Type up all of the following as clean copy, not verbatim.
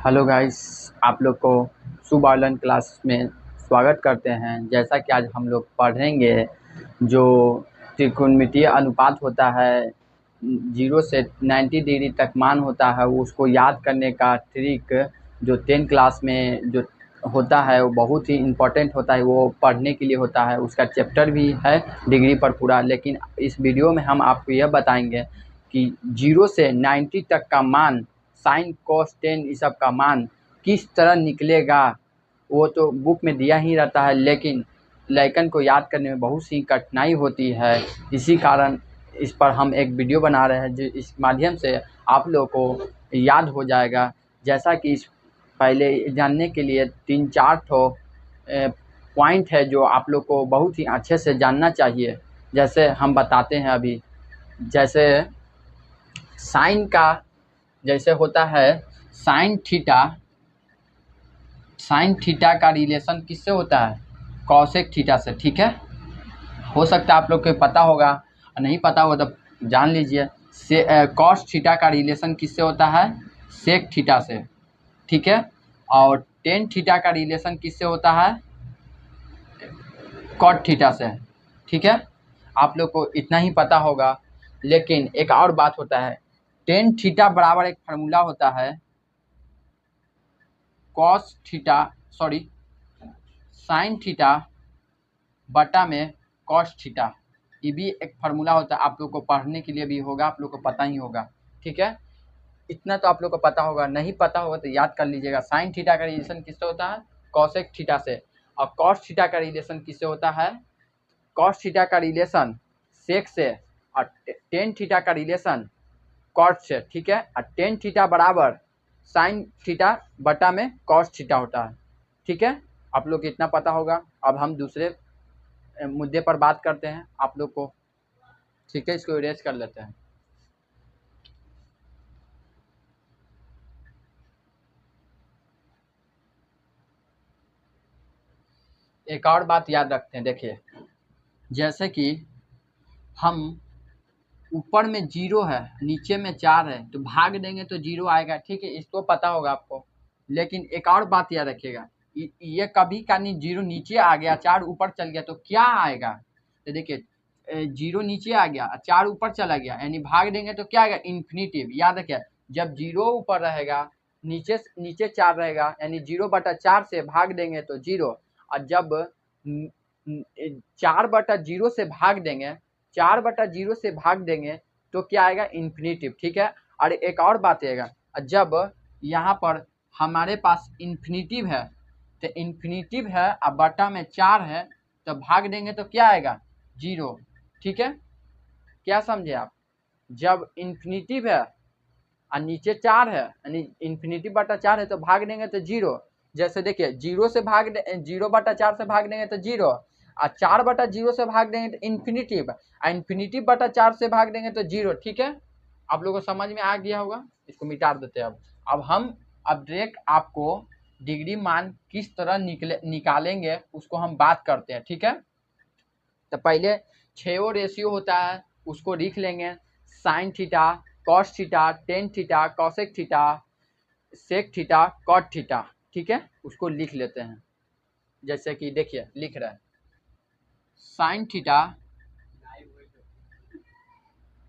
Hello guys. आप लोग को शुभ ऑनलाइन क्लास में स्वागत करते हैं। जैसा कि आज हम लोग पढ़ेंगे जो त्रिकोणमितीय अनुपात होता है, 0 से 90 डिग्री तक मान होता है, उसको याद करने का ट्रिक जो 10 क्लास में जो होता है वो बहुत ही इम्पोर्टेंट होता है, वो पढ़ने के लिए होता है। उसका चैप्टर भी है डिग्री पर पूरा। लेकिन इस वीडियो में हम आपको यह बताएंगे कि 0 से 90 तक का मान, साइन कॉस टेन इस सब का मान किस तरह निकलेगा। वो तो बुक में दिया ही रहता है, लेकिन लैकन को याद करने में बहुत सी कठिनाई होती है। इसी कारण इस पर हम एक वीडियो बना रहे हैं, जो इस माध्यम से आप लोगों को याद हो जाएगा। जैसा कि इस पहले जानने के लिए 3-4 ठो पॉइंट है जो आप लोग को बहुत ही अच्छे से जानना चाहिए। जैसे हम बताते हैं अभी, जैसे साइन का जैसे होता है साइन थीटा का रिलेशन किससे होता है? कॉसेक थीटा से। ठीक है, हो सकता है आप लोग को पता होगा, और नहीं पता होगा तो जान लीजिए। कॉस थीटा का रिलेशन किससे होता है? सेक थीटा से। ठीक है, और टेन थीटा का रिलेशन किससे होता है? कॉट थीटा से। ठीक है, आप लोग को इतना ही पता होगा। लेकिन एक और बात होता है, टेन थीटा बराबर एक फार्मूला होता है cos theta, sorry sine theta बटा में कॉस थीटा। ये भी एक फार्मूला होता है, आप लोग को पढ़ने के लिए भी होगा, आप लोग को पता ही होगा। ठीक है, इतना तो आप लोग को पता होगा। नहीं पता होगा तो याद कर लीजिएगा। साइन थीटा का रिलेशन किससे होता है? कॉसेक थीटा से। और कॉस थीटा का रिलेशन किससे होता है? कॉस थीटा का रिलेशन सेक से, और टेन थीटा का रिलेशन कॉट से। ठीक है, और टेन थीटा बराबर साइन थीटा बटा में कॉस थीटा होता है। ठीक है, आप लोग को इतना पता होगा। अब हम दूसरे मुद्दे पर बात करते हैं आप लोग को। ठीक है, इसको इरेज कर लेते हैं। एक और बात याद रखते हैं, देखिए, जैसे कि हम ऊपर में 0 है, नीचे में 4 है, तो भाग देंगे तो 0 आएगा। ठीक है, इसको पता होगा आपको। लेकिन एक और बात याद रखिएगा, ये कभी का नहीं 0 नीचे आ गया, 4 ऊपर चल गया तो क्या आएगा? तो देखिए, 0 नीचे आ गया, 4 ऊपर चला गया, यानी भाग देंगे तो क्या आएगा? इन्फिनिटिव। याद रखिए, जब 0 ऊपर रहेगा, नीचे नीचे 4 रहेगा, यानी 0/4 से भाग देंगे तो 0। और जब 4/0 से भाग देंगे, 4/0 से भाग देंगे तो क्या आएगा? इन्फिनिटिव। ठीक है, और एक और बात आएगा, जब यहाँ पर हमारे पास इन्फिनिटिव है, तो इन्फिनिटिव है और बटा में 4 है, तो भाग देंगे तो क्या आएगा? 0। ठीक है, क्या समझे आप? जब इन्फिनिटिव है और नीचे 4 है, यानी इन्फिनिटिव/4 है, तो भाग देंगे तो 0। जैसे देखिए, 0/4 से भाग देंगे तो 0, और 4/0 से भाग देंगे तो इन्फिनिटिव, और इन्फिनिटिव/4 से भाग देंगे तो 0। ठीक है, आप लोगों को समझ में आ गया होगा। इसको मिटा देते हैं। अब हम डायरेक्ट आपको डिग्री मान किस तरह निकालेंगे उसको हम बात करते हैं। ठीक है, तो पहले 6 रेशियो होता है, उसको लिख लेंगे। Sine theta, cos theta, tan theta, cosec theta, sec theta, cot theta. ठीक है, उसको लिख लेते हैं। जैसे कि देखिए, लिख रहे हैं sine theta,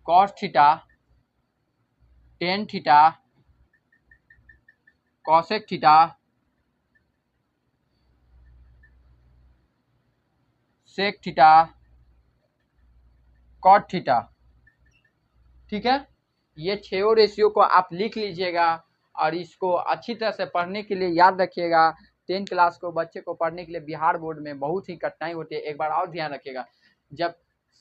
cos theta, tan theta, cosec theta, sec theta, cot theta. ठीक है, ये 6 रेशियो को आप लिख लीजिएगा, और इसको अच्छी तरह से पढ़ने के लिए याद रखिएगा। 10 क्लास को बच्चे को पढ़ने के लिए बिहार बोर्ड में बहुत ही कठिनाई होती है। एक बार और ध्यान रखिएगा, जब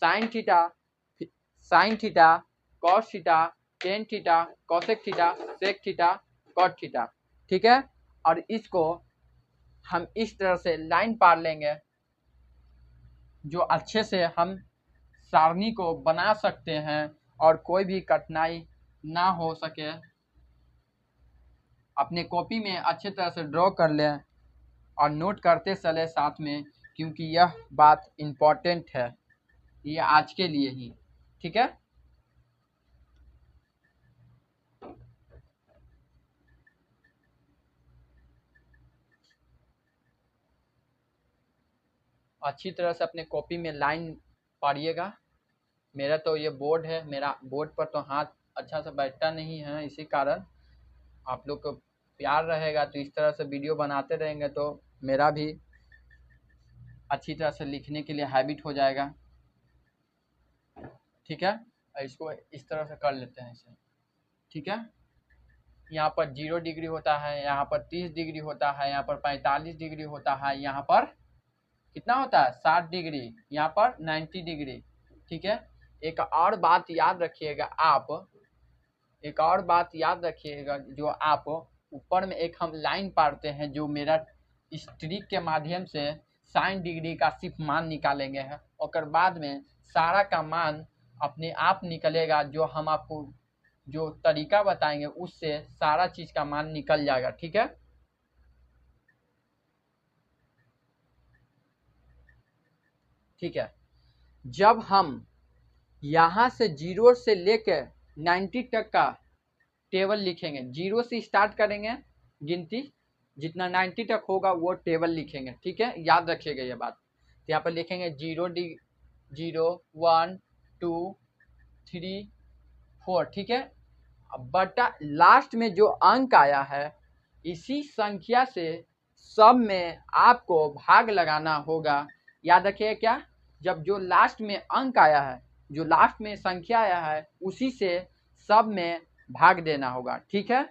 sine theta, cos theta, tan theta, cosec theta, sec theta, cot theta. ठीक है, और इसको हम इस तरह से लाइन पार लेंगे जो अच्छे से हम सारणी को बना सकते हैं और कोई भी कठिनाई ना हो सके। अपने कॉपी में अच्छे तरह से ड्रॉ कर लें और नोट करते चले साथ में, क्योंकि यह बात इम्पोर्टेंट है, ये आज के लिए ही। ठीक है, अच्छी तरह से अपने कॉपी में लाइन पढ़िएगा। मेरा तो ये बोर्ड है, मेरा बोर्ड पर तो हाथ अच्छा से बैठता नहीं है, इसी कारण आप लोग को प्यार रहेगा तो इस तरह से वीडियो बनाते रहेंगे तो मेरा भी अच्छी तरह से लिखने के लिए हैबिट हो जाएगा। ठीक है, इसको इस तरह से कर लेते हैं इसे। ठीक है, यहाँ पर 0 डिग्री होता है, यहाँ पर 30 डिग्री होता है, यहाँ पर 45 डिग्री होता है, यहाँ पर कितना होता है 60 डिग्री, यहाँ पर 90 डिग्री। ठीक है, एक और बात याद रखिएगा आप, एक और बात याद रखिएगा, जो आप ऊपर में एक हम लाइन पाड़ते हैं जो मेरा इस ट्रिक के माध्यम से 60 डिग्री का सिर्फ मान निकालेंगे है, और बाद में सारा का मान अपने आप निकलेगा। जो हम आपको जो तरीका बताएंगे उससे सारा चीज का मान निकल जाएगा। ठीक है, ठीक है, जब हम यहाँ से 0 से लेकर 90 तक का टेबल लिखेंगे, 0 से स्टार्ट करेंगे गिनती, जितना 90 तक होगा वो टेबल लिखेंगे। ठीक है, याद रखिएगा ये बात। तो यहाँ पर लिखेंगे 0 1 2 3 4। ठीक है, बटा लास्ट में जो अंक आया है इसी संख्या से सब में आपको भाग लगाना होगा। याद रखिए क्या, जब जो लास्ट में अंक आया है, जो लास्ट में संख्या आया है उसी से सब में भाग देना होगा। ठीक है,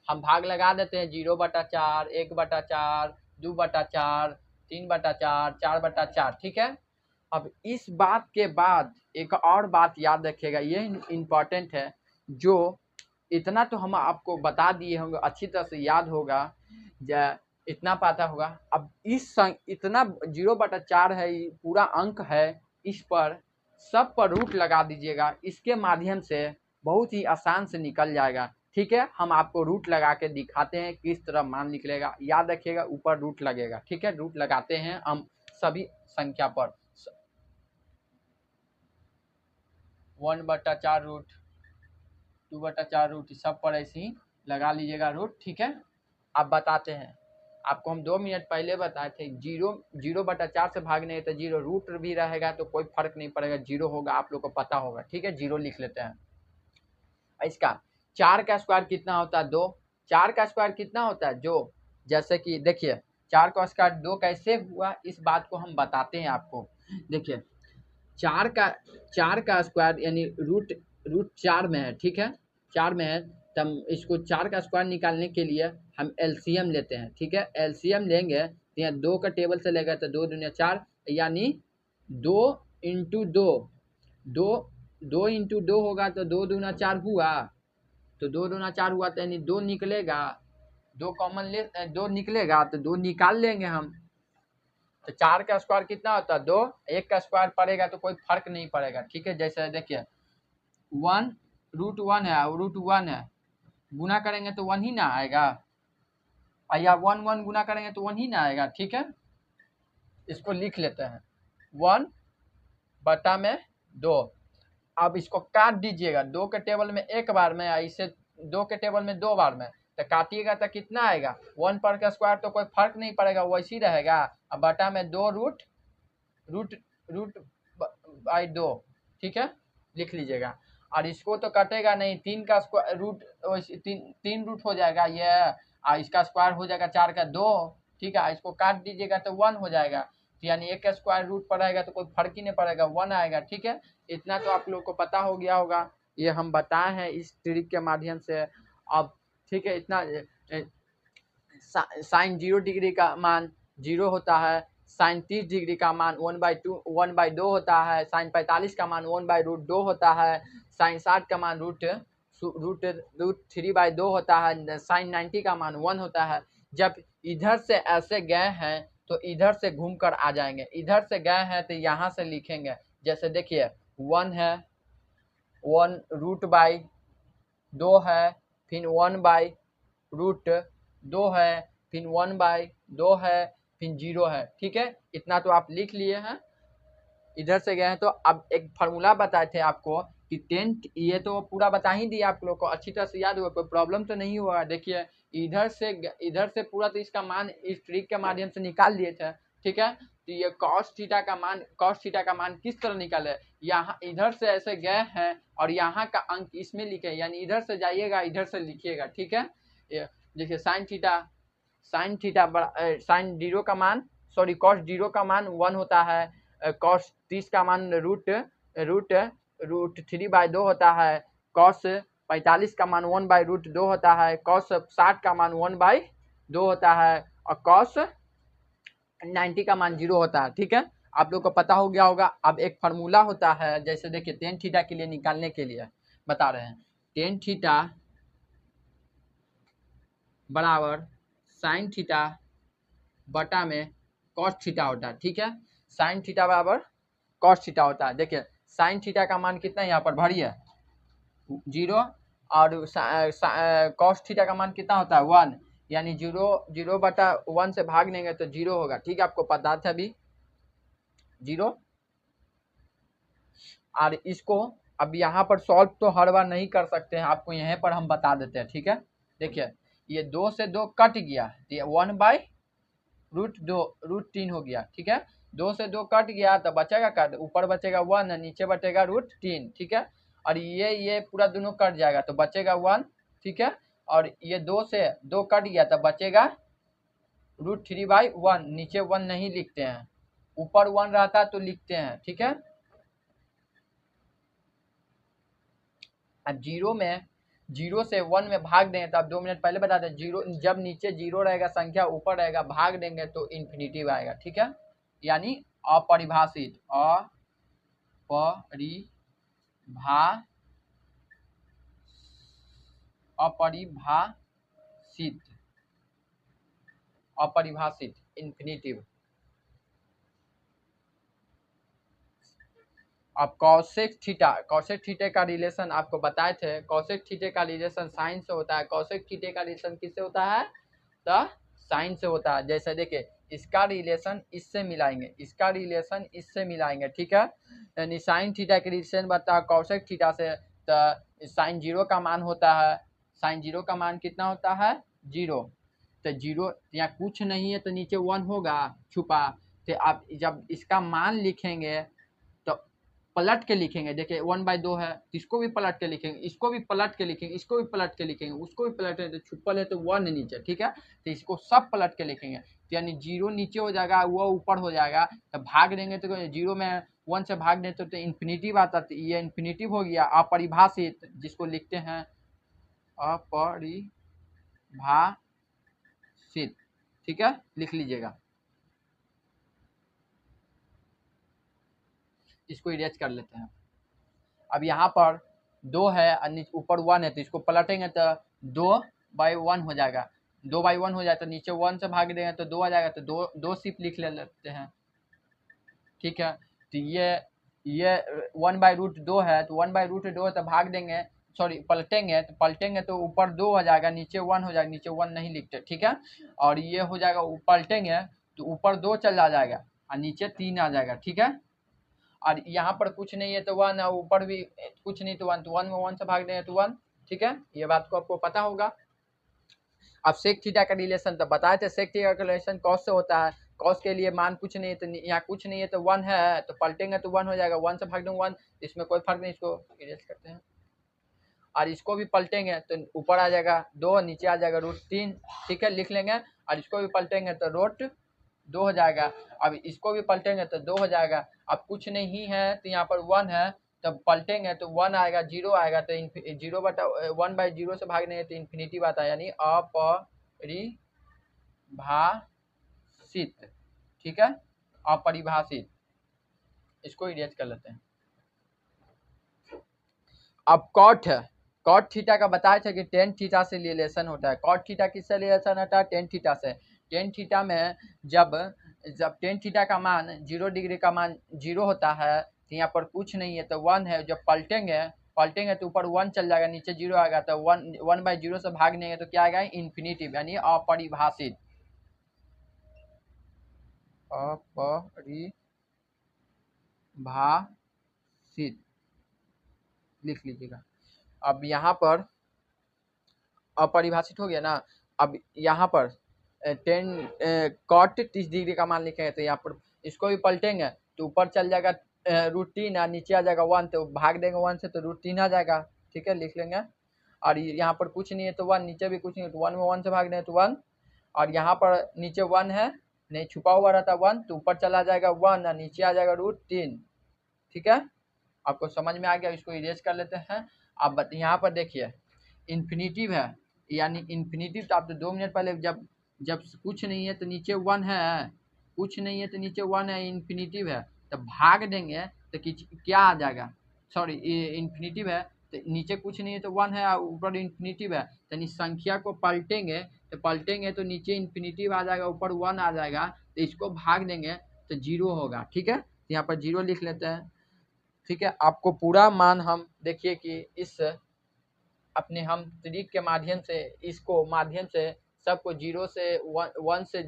हम भाग लगा देते हैं 0/4, 1/4, 2/4, 3/4, 4/4। ठीक है, अब इस बात के बाद एक और बात याद रखिएगा, ये इम्पोर्टेंट है, जो इतना तो हम आपको बता दिए होंगे, अच्छी तरह से याद होगा, इतना पता होगा। अब इतना 0/4 है, पूरा अंक है, इस पर सब पर रूट लगा दीजिएगा, इसके माध्यम से बहुत ही आसान से निकल जाएगा। ठीक है, हम आपको रूट लगा के दिखाते हैं किस तरह मान निकलेगा। याद रखिएगा ऊपर रूट लगेगा। ठीक है, रूट लगाते हैं हम सभी संख्या पर, 1/4 रूट, 2/4 रूट, सब पर ऐसे ही लगा लीजिएगा रूट। ठीक है, अब बताते हैं, आपको हम 2 मिनट पहले बताए थे 0/4 से भागने तो 0 रूट भी रहेगा तो कोई फर्क नहीं पड़ेगा, 0 होगा, आप लोग को पता होगा। ठीक है, 0 लिख लेते हैं। इसका 4 का स्क्वायर कितना होता है 2, 4 का स्क्वायर कितना होता है जो, जैसे कि देखिए 4 का स्क्वायर 2 कैसे हुआ, इस बात को हम बताते हैं आपको। देखिए 4 का स्क्वायर यानी रूट 4 में है। ठीक है, 4 में है, तब इसको 4 का स्क्वायर निकालने के लिए हम एलसीएम लेते हैं। ठीक है, एलसीएम लेंगे तो यहाँ 2 का टेबल से लेगा तो 2 दूनी 4, यानी 2 इंटू 2, 2 इंटू 2 होगा तो 2 दूना 4 हुआ, तो 2 दूना 4 हुआ तो यानी 2 निकलेगा, 2 कॉमन ले 2 निकलेगा तो 2 निकाल लेंगे हम। तो 4 का स्क्वायर कितना होता है 2, 1 का स्क्वायर पड़ेगा तो कोई फर्क नहीं पड़ेगा। ठीक है, जैसे देखिए 1 √1 है, √1 है, गुना करेंगे तो 1 ही ना आएगा, या 1 1 गुना करेंगे तो 1 ही ना आएगा। ठीक है, इसको लिख लेते हैं 1/2। अब इसको काट दीजिएगा, 2 के टेबल में एक बार में, इसे 2 के टेबल में 2 बार में, तो काटिएगा तो कितना आएगा 1 पर का स्क्वायर तो कोई फर्क नहीं पड़ेगा, वैसे ही रहेगा। अब बटा में 2 रूट/2। ठीक है, लिख लीजिएगा, और इसको तो कटेगा नहीं, 3 का स्क्वायर रूट 3 रूट हो जाएगा ये, और इसका स्क्वायर हो जाएगा 4 का 2। ठीक है, इसको काट दीजिएगा तो 1 हो जाएगा, तो यानी 1 का स्क्वायर रूट पर रहेगा तो कोई फर्क ही नहीं पड़ेगा, 1 आएगा। ठीक है, इतना तो आप लोग को पता हो गया होगा, ये हम बताए हैं इस ट्रिक के माध्यम से। अब ठीक है, इतना साइन 0 डिग्री का मान 0 होता है, साइन 30 डिग्री का मान 1/2 होता है, साइन 45 का मान 1/√2 होता है, साइन 60 का मान रूट 3/2 होता है, साइन 90 का मान 1 होता है। जब इधर से ऐसे गए हैं तो इधर से घूमकर आ जाएंगे, इधर से गए हैं तो यहाँ से लिखेंगे, जैसे देखिए 1 है, 1 √2 है, फिर 1/√2 है, फिर 1/2 है, फिर 0 है। ठीक है, इतना तो आप लिख लिए हैं, इधर से गए हैं। तो अब एक फार्मूला बताए थे आपको कि 10, ये तो पूरा बता ही दिया आप लोग को, अच्छी तरह से याद हुआ, कोई प्रॉब्लम तो नहीं हुआ। देखिए इधर से पूरा तो इसका मान इस ट्रिक के माध्यम से निकाल दिए थे, ठीक है। तो ये cos थीटा का मान किस तरह निकाले, यहाँ इधर से ऐसे गए हैं और यहाँ का अंक इसमें लिखे, यानी इधर से जाइएगा इधर से लिखिएगा, ठीक है। देखिए साइन जीरो का मान cos जीरो का मान 1 होता है, cos 30 का मान रूट 3/2 होता है, cos 45 का मान 1/√2 होता है, cos 60 का मान 1/2 होता है और cos 90 का मान 0 होता है, ठीक है। आप लोग को पता हो गया होगा। अब एक फार्मूला होता है, जैसे देखिए टेन थीटा के लिए निकालने के लिए बता रहे हैं, टेन थीटा बराबर साइन थीटा बटा में कॉस थीटा होता है, ठीक है। साइन थीटा बराबर कॉस थीटा होता है। देखिए साइन थीटा का मान कितना है, यहाँ पर भरिए 0 और कॉस थीटा का मान कितना होता है 1, यानी 0/1 से भाग देंगे तो 0 होगा, ठीक है। आपको पता था अभी 0। और इसको अब यहाँ पर सॉल्व तो हर बार नहीं कर सकते हैं, आपको यहाँ पर हम बता देते हैं, ठीक है। देखिए ये 2 से 2 कट गया, ये 1/√3 हो गया, ठीक है। 2 से 2 कट गया तो बचेगा कट, ऊपर बचेगा 1 नीचे बचेगा √3, ठीक है। और ये पूरा दोनों कट जाएगा तो बचेगा 1, ठीक है। और ये 2 से 2 कट गया तो बचेगा √3/1, नीचे 1 नहीं लिखते हैं, ऊपर 1 रहता तो लिखते हैं, ठीक है। अब 0 से 1 में भाग देंगे तो आप 2 मिनट पहले बता दें, 0 जब नीचे 0 रहेगा संख्या ऊपर रहेगा भाग देंगे तो इन्फिनिटिव आएगा, ठीक है। यानी अपरिभाषित अपरिभाषित इन्फिनिटिव। अब कॉसेक थीटा का रिलेशन आपको बताए थे, कॉसेक थीटा का रिलेशन साइन से होता है, कॉसेक थीटा का रिलेशन किससे होता है, तो साइन से होता है। जैसे देखिए इसका रिलेशन इससे मिलाएंगे, इसका रिलेशन इससे मिलाएंगे, ठीक है। यानी साइन थीटा के रिलेशन बनता है कॉसेक थीटा से, तो साइन 0 का मान होता है, साइन 0 का मान कितना होता है 0, तो 0 यहाँ कुछ नहीं है तो नीचे 1 होगा छुपा, तो आप जब इसका मान लिखेंगे तो पलट के लिखेंगे। देखिए 1/2 है, इसको भी पलट के लिखेंगे, इसको भी पलट के लिखेंगे, इसको भी पलट के लिखेंगे, उसको भी पलट के, तो छुपल है तो 1 नीचे, ठीक है। तो इसको सब पलट के लिखेंगे, तो यानी 0 नीचे हो जाएगा, वो ऊपर हो जाएगा, तो भाग देंगे तो 0 में 1 से भाग दें तो इन्फिनिटिव आता, तो ये इन्फिनिटिव हो गया अपरिभाषित, जिसको लिखते हैं अपरिभाषित, ठीक है, लिख लीजिएगा। इसको इरेज कर लेते हैं। अब यहाँ पर 2 है और ऊपर 1 है, तो इसको पलटेंगे तो 2/1 हो जाएगा, 2/1 हो जाए तो नीचे 1 से भाग देंगे तो 2 आ जाएगा, तो 2 सिर्फ लिख लेते हैं, ठीक है। तो ये 1/√2 है, तो 1/√2 है तो भाग देंगे, सॉरी पलटेंगे तो ऊपर 2 हो जाएगा, नीचे 1 हो जाएगा, नीचे 1 नहीं लिखते, ठीक है। और ये हो जाएगा पलटेंगे तो ऊपर 2 चला जाएगा और नीचे 3 आ जाएगा, ठीक है। और यहाँ पर कुछ नहीं है तो 1, और ऊपर भी कुछ नहीं तो 1, तो 1 में 1 से भाग देंगे तो 1, ठीक है। ये बात को आपको पता होगा। अब सेक थीटा का रिलेशन तो बताए थे, सेक थीटा का रिलेशन कॉस से होता है, कॉस के लिए मान कुछ नहीं है तो यहाँ कुछ नहीं है तो 1 है, तो पलटेंगे तो 1 हो जाएगा, 1 से भाग देंगे 1, इसमें कोई फर्क नहीं, इसको इरेज करते हैं। और इसको भी पलटेंगे तो ऊपर आ जाएगा 2, नीचे आ जाएगा √3, ठीक है, लिख लेंगे। और इसको भी पलटेंगे तो √2 हो जाएगा। अब इसको भी पलटेंगे तो 2 हो जाएगा। अब कुछ नहीं है तो यहाँ पर 1 है, तब पलटेंगे तो 1 आएगा, 0 आएगा, तो 1/0 से भाग देंगे तो इन्फिनिटी आता है, यानी अपरिभाषित, ठीक है, अपरिभाषित। इसको इरेज कर लेते हैं। अब कॉट है, कॉट थीटा का बताया था कि टेन थीटा से रिलेशन होता है। कॉट थीटा किससे रिलेशन होता है, टेन थीटा से। टेन थीटा में जब टेन थीटा का मान 0 डिग्री का मान 0 होता है, तो यहाँ पर कुछ नहीं है तो 1 है, जब पलटेंगे तो ऊपर 1 चल जाएगा, नीचे 0 आएगा, तो 1/0 से भाग देंगे तो क्या आएगा इन्फिनिटिव, यानी अपरिभाषित, अपरिभाषित लिख लीजिएगा। अब यहाँ पर अपरिभाषित हो गया ना। अब यहाँ पर कॉट 30 डिग्री का मान लिखेंगे तो यहाँ पर इसको भी पलटेंगे तो ऊपर चल जाएगा √3 और नीचे आ जाएगा 1, तो भाग देंगे 1 से तो √3 आ जाएगा। ठीक है, लिख लेंगे। और यहाँ पर कुछ नहीं है तो 1, नीचे भी कुछ नहीं है तो 1 में 1 से भाग देंगे तो 1, और यहाँ पर नीचे 1 है, नहीं छुपा हुआ रहता 1, तो ऊपर चला जाएगा 1 और नीचे आ जाएगा √3। ठीक है, आपको समझ में आ गया। इसको इरेज कर लेते हैं। अब यहाँ पर देखिए इन्फिनिटिव है, यानी इन्फिनिटिव तो आप तो 2 मिनट पहले जब कुछ नहीं है तो नीचे 1 है, कुछ नहीं है तो नीचे 1 है, इन्फिनिटिव है, तो भाग देंगे तो क्या आ जाएगा, सॉरी इन्फिनिटिव है तो नीचे कुछ नहीं है तो 1 है, ऊपर इन्फिनिटिव है, यानी संख्या को पलटेंगे तो नीचे इन्फिनिटिव आ जाएगा, ऊपर 1 आ जाएगा, तो इसको भाग देंगे तो 0 होगा। ठीक है, तो यहाँ पर 0 लिख लेते हैं। ठीक है, आपको पूरा मान हम देखिए कि इस अपने हम ट्रिक के माध्यम से सबको 0 से 1 से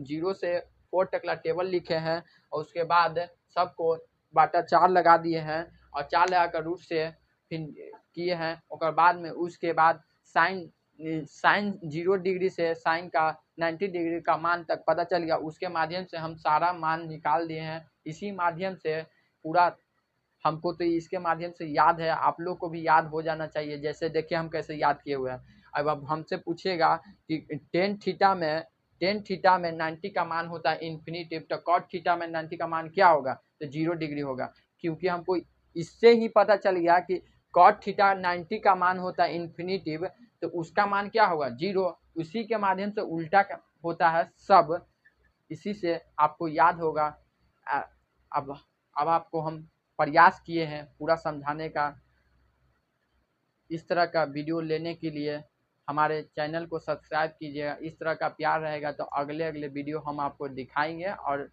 0 से 4 तक ला टेबल लिखे हैं, और उसके बाद सबको बाटा 4 लगा दिए हैं, और 4 लगाकर रूट से फिर किए हैं। और बाद में उसके बाद साइन 0 डिग्री से साइन का 90 डिग्री का मान तक पता चल गया, उसके माध्यम से हम सारा मान निकाल दिए हैं। इसी माध्यम से पूरा हमको तो इसके माध्यम से याद है, आप लोग को भी याद हो जाना चाहिए। जैसे देखिए हम कैसे याद किए हुए हैं। अब हमसे पूछेगा कि टेन थीटा में 90 का मान होता है इन्फिनिटिव, तो कॉट थीटा में 90 का मान क्या होगा, तो 0 डिग्री होगा, क्योंकि हमको इससे ही पता चल गया कि कॉट थीटा 90 का मान होता है इन्फिनिटिव, तो उसका मान क्या होगा, 0। उसी के माध्यम से उल्टा होता है सब, इसी से आपको याद होगा। अब आपको हम प्रयास किए हैं पूरा समझाने का। इस तरह का वीडियो लेने के लिए हमारे चैनल को सब्सक्राइब कीजिएगा। इस तरह का प्यार रहेगा तो अगले वीडियो हम आपको दिखाएंगे, और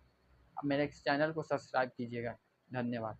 मेरे चैनल को सब्सक्राइब कीजिएगा। धन्यवाद।